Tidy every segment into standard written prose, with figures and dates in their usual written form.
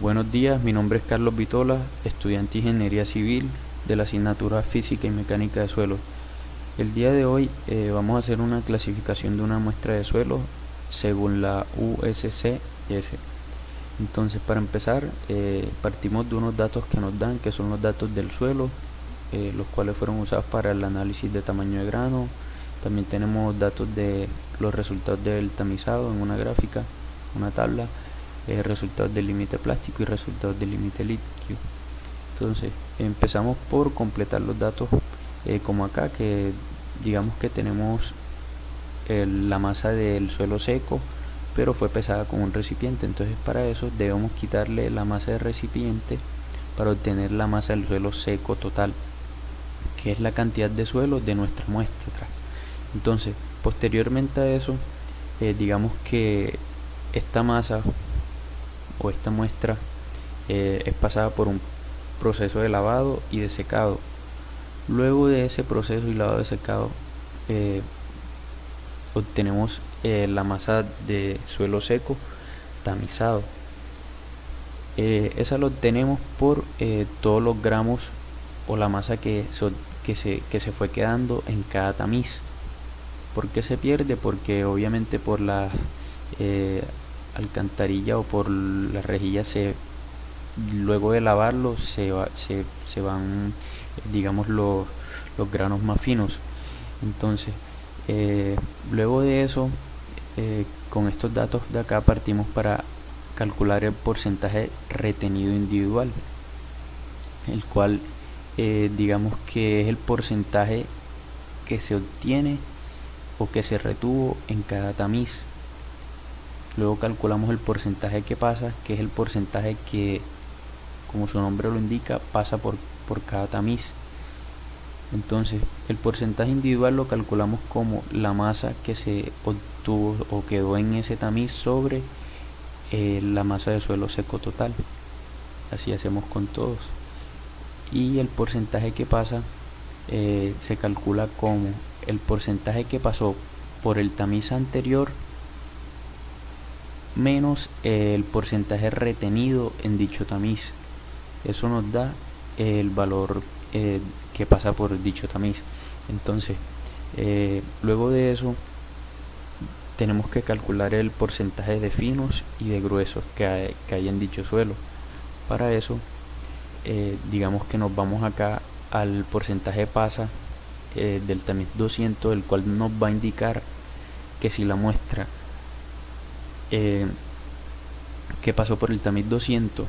Buenos días, mi nombre es Carlos Vitola, estudiante de Ingeniería Civil de la asignatura Física y Mecánica de Suelos. El día de hoy vamos a hacer una clasificación de una muestra de suelo según la USCS. Entonces, para empezar, partimos de unos datos que nos dan, que son los datos del suelo, los cuales fueron usados para el análisis de tamaño de grano. También tenemos datos de los resultados del tamizado en una gráfica, una tabla, resultados del límite plástico y resultados del límite líquido. Entonces, empezamos por completar los datos como acá, que digamos que tenemos la masa del suelo seco, pero fue pesada con un recipiente. Entonces, para eso debemos quitarle la masa del recipiente para obtener la masa del suelo seco total, que es la cantidad de suelo de nuestra muestra. Entonces, posteriormente a eso, digamos que esta masa o esta muestra es pasada por un proceso de lavado y de secado. Luego de ese proceso y lavado de secado, obtenemos la masa de suelo seco tamizado. Esa lo obtenemos por todos los gramos o la masa que se fue quedando en cada tamiz. ¿Por qué se pierde? Porque obviamente por la alcantarilla o por la rejilla luego de lavarlo se van, digamos, los granos más finos. Entonces, luego de eso, con estos datos de acá partimos para calcular el porcentaje retenido individual, el cual digamos que es el porcentaje que se obtiene o que se retuvo en cada tamiz. Luego calculamos el porcentaje que pasa, que es el porcentaje que, como su nombre lo indica, pasa por cada tamiz. Entonces, el porcentaje individual lo calculamos como la masa que se obtuvo o quedó en ese tamiz sobre la masa de suelo seco total. Así hacemos con todos. Y el porcentaje que pasa se calcula como el porcentaje que pasó por el tamiz anterior menos el porcentaje retenido en dicho tamiz. Eso nos da el valor que pasa por dicho tamiz. Entonces, luego de eso tenemos que calcular el porcentaje de finos y de gruesos que hay en dicho suelo. Para eso, digamos que nos vamos acá al porcentaje pasa del tamiz 200, el cual nos va a indicar que si la muestra que pasó por el tamiz 200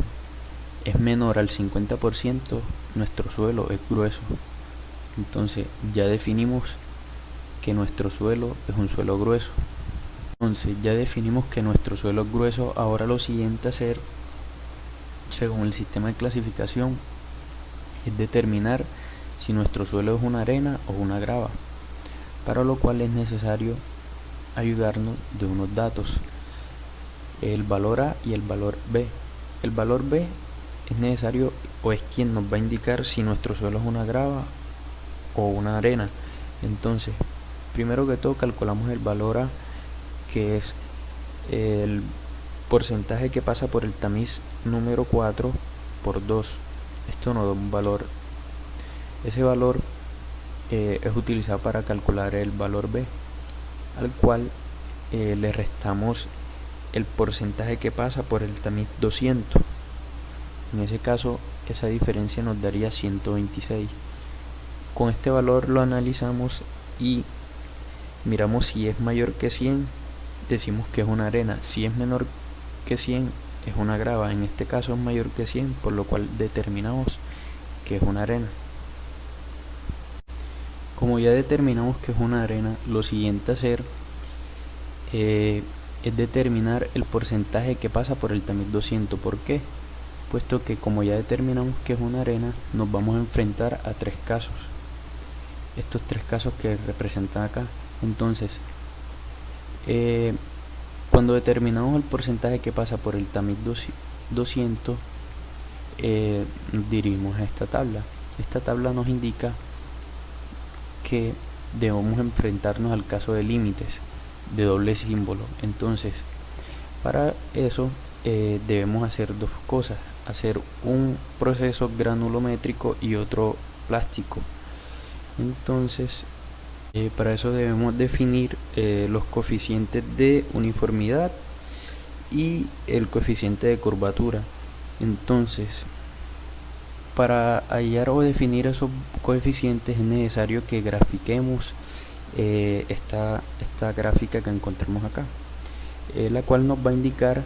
es menor al 50%, nuestro suelo es grueso. Entonces ya definimos que nuestro suelo es un suelo grueso. Entonces ya definimos que nuestro suelo es grueso. Ahora lo siguiente a hacer, según el sistema de clasificación, es determinar si nuestro suelo es una arena o una grava, para lo cual es necesario ayudarnos de unos datos, el valor A y el valor B. El valor B es necesario o es quien nos va a indicar si nuestro suelo es una grava o una arena. Entonces, primero que todo calculamos el valor A, que es el porcentaje que pasa por el tamiz número 4 por 2. Esto nos da un valor. Ese valor es utilizado para calcular el valor B, al cual le restamos el porcentaje que pasa por el tamiz 200. En ese caso, esa diferencia nos daría 126. Con este valor lo analizamos y miramos si es mayor que 100, decimos que es una arena. Si es menor que 100, es una grava. En este caso es mayor que 100, por lo cual determinamos que es una arena. Como ya determinamos que es una arena, lo siguiente a hacer es determinar el porcentaje que pasa por el tamiz 200. ¿Por qué? Puesto que como ya determinamos que es una arena, nos vamos a enfrentar a tres casos. Estos tres casos que representan acá. Entonces, cuando determinamos el porcentaje que pasa por el tamiz 200, nos dirigimos a esta tabla. Esta tabla nos indica que debemos enfrentarnos al caso de límites de doble símbolo. Entonces, para eso debemos hacer dos cosas: hacer un proceso granulométrico y otro plástico. Entonces para eso debemos definir los coeficientes de uniformidad y el coeficiente de curvatura. Entonces, para hallar o definir esos coeficientes es necesario que grafiquemos esta gráfica que encontramos acá, la cual nos va a indicar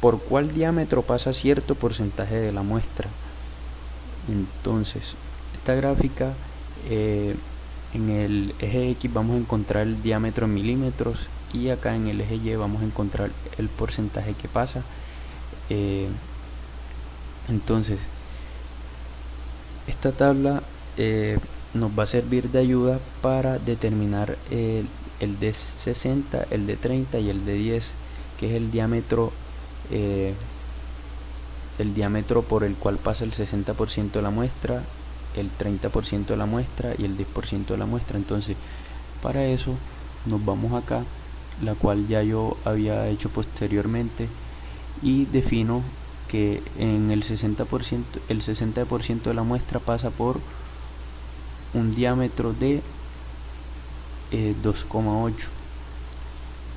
por cuál diámetro pasa cierto porcentaje de la muestra. Entonces, esta gráfica, en el eje X vamos a encontrar el diámetro en milímetros, y acá en el eje Y vamos a encontrar el porcentaje que pasa. Entonces, esta tabla nos va a servir de ayuda para determinar el D60, el D30 y el D10, que es el diámetro por el cual pasa el 60% de la muestra, el 30% de la muestra y el 10% de la muestra. Entonces, para eso nos vamos acá, la cual ya yo había hecho posteriormente, y defino que en el 60% de la muestra pasa por un diámetro de 2,8.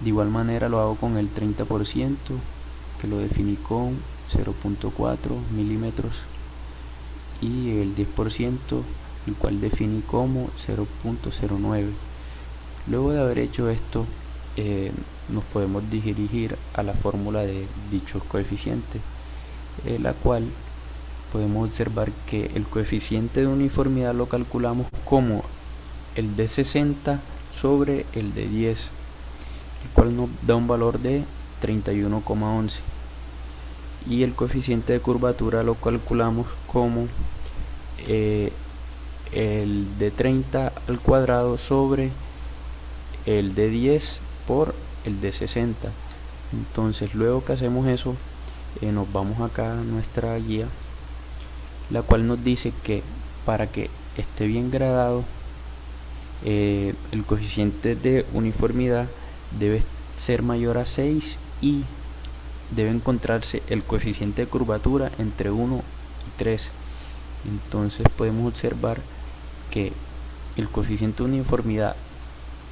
De igual manera lo hago con el 30%, que lo definí con 0.4 milímetros, y el 10%, el cual definí como 0.09. Luego de haber hecho esto, nos podemos dirigir a la fórmula de dichos coeficientes, la cual podemos observar que el coeficiente de uniformidad lo calculamos como el de 60 sobre el de 10, el cual nos da un valor de 31,11, y el coeficiente de curvatura lo calculamos como el de 30 al cuadrado sobre el de 10 por el de 60. Entonces, luego que hacemos eso, nos vamos acá a nuestra guía, la cual nos dice que para que esté bien gradado, el coeficiente de uniformidad debe ser mayor a 6 y debe encontrarse el coeficiente de curvatura entre 1 y 3. Entonces podemos observar que el coeficiente de uniformidad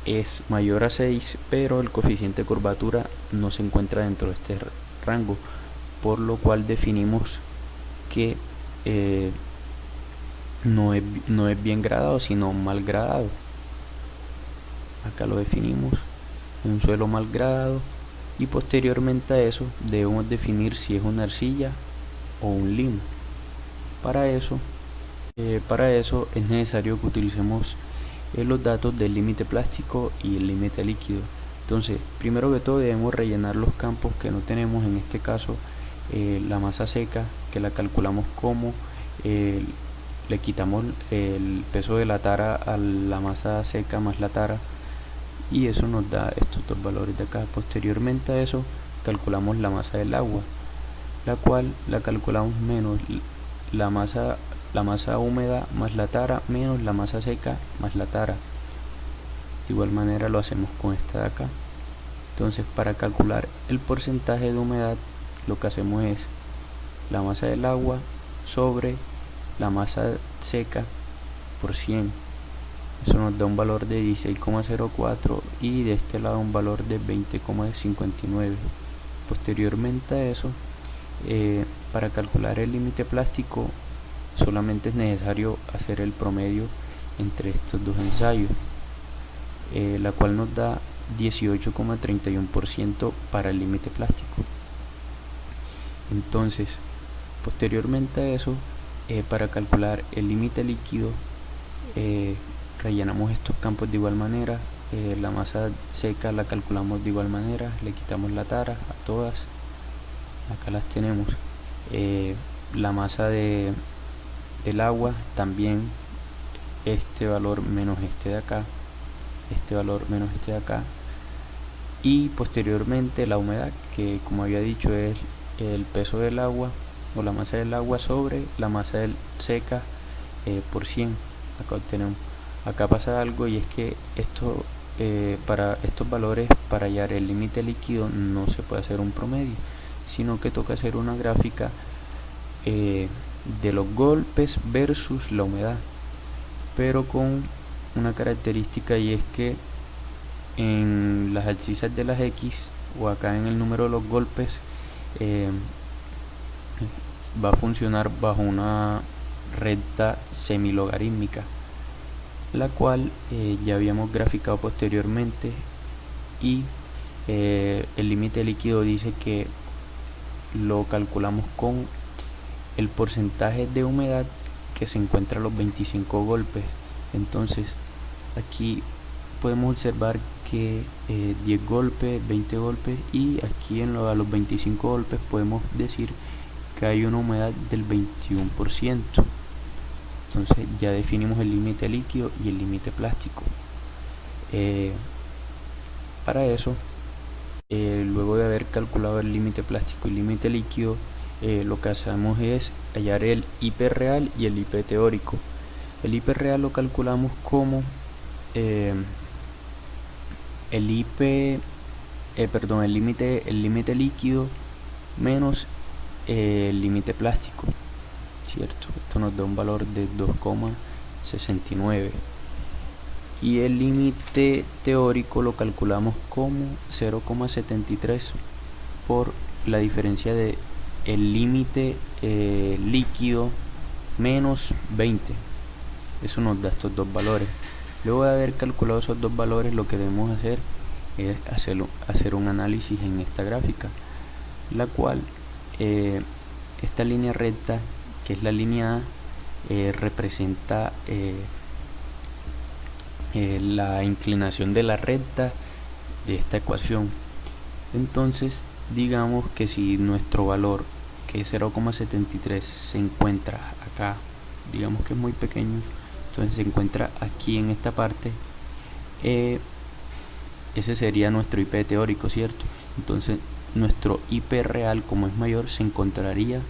es mayor a 6, pero el coeficiente de curvatura no se encuentra dentro de este rango, por lo cual definimos que no es bien gradado, sino mal gradado. Acá lo definimos, un suelo mal gradado, y posteriormente a eso debemos definir si es una arcilla o un limo. Para eso es necesario que utilicemos los datos del límite plástico y el límite líquido. Entonces, primero que todo debemos rellenar los campos que no tenemos, en este caso la masa seca, que la calculamos como le quitamos el peso de la tara a la masa seca más la tara, y eso nos da estos dos valores de acá. Posteriormente a eso calculamos la masa del agua, la cual la calculamos menos la masa húmeda más la tara menos la masa seca más la tara. De igual manera lo hacemos con esta de acá. Entonces, para calcular el porcentaje de humedad, lo que hacemos es la masa del agua sobre la masa seca por 100. Eso nos da un valor de 16,04 y de este lado un valor de 20,59. Posteriormente a eso, para calcular el límite plástico solamente es necesario hacer el promedio entre estos dos ensayos, la cual nos da 18,31% para el límite plástico. Entonces, posteriormente a eso, para calcular el límite líquido, rellenamos estos campos de igual manera. La masa seca la calculamos de igual manera, le quitamos la tara a todas, acá las tenemos. La masa del agua también, este valor menos este de acá, este valor menos este de acá, y posteriormente la humedad, que como había dicho es el peso del agua o la masa del agua sobre la masa por 100. Acá obtenemos, acá pasa algo, y es que para estos valores, para hallar el límite líquido, no se puede hacer un promedio, sino que toca hacer una gráfica de los golpes versus la humedad, pero con una característica, y es que en las abscisas de las X o acá en el número de los golpes va a funcionar bajo una recta semilogarítmica, la cual ya habíamos graficado posteriormente, y el límite líquido dice que lo calculamos con el porcentaje de humedad que se encuentra a los 25 golpes. Entonces aquí podemos observar que 10 golpes, 20 golpes, y aquí a los 25 golpes podemos decir que hay una humedad del 21%. Entonces ya definimos el límite líquido y el límite plástico. Para eso, luego de haber calculado el límite plástico y límite líquido, lo que hacemos es hallar el IP real y el IP teórico. El IP real lo calculamos como el límite líquido menos el límite plástico, ¿cierto? Esto nos da un valor de 2,69, y el límite teórico lo calculamos como 0,73 por la diferencia de el límite líquido menos 20. Eso nos da estos dos valores. Luego de haber calculado esos dos valores, lo que debemos hacer es hacer un análisis en esta gráfica, la cual esta línea recta, que es la línea A, representa la inclinación de la recta de esta ecuación. Entonces digamos que si nuestro valor, que es 0,73, se encuentra acá, digamos que es muy pequeño, entonces se encuentra aquí en esta parte, ese sería nuestro IP teórico, ¿cierto? Entonces nuestro IP real, como es mayor, se encontraría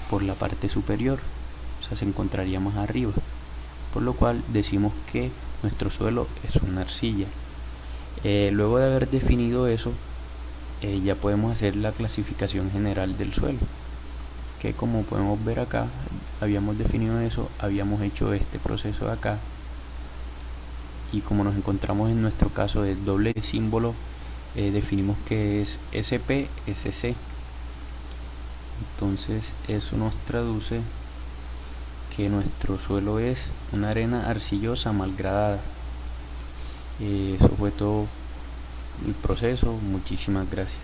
por la parte superior, o sea, se encontraría más arriba, por lo cual decimos que nuestro suelo es una arcilla. Luego de haber definido eso, ya podemos hacer la clasificación general del suelo, que como podemos ver acá, habíamos definido eso, habíamos hecho este proceso de acá, y como nos encontramos en nuestro caso de doble símbolo, definimos que es SP-SC. Entonces eso nos traduce que nuestro suelo es una arena arcillosa malgradada. Eso fue todo el proceso. Muchísimas gracias.